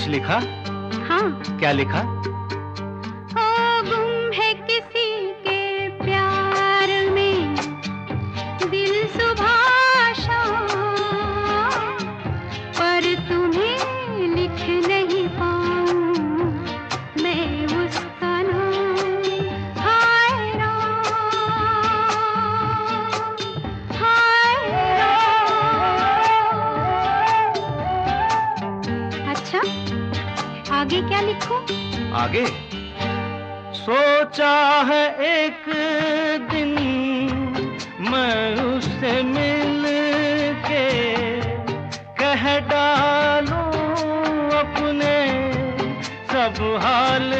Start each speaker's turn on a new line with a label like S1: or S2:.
S1: कुछ लिखा?
S2: हाँ।
S1: क्या लिखा?
S2: ओ गुम है किसी के प्यार में दिल सुबह शाम, पर तुम्हें लिख नहीं पाऊं मैं उसका नाम। हाय राम, हाय राम। अच्छा, आगे क्या लिखूं?
S1: आगे सोचा है एक दिन मैं उससे मिल के कह डालूं अपने सब हाल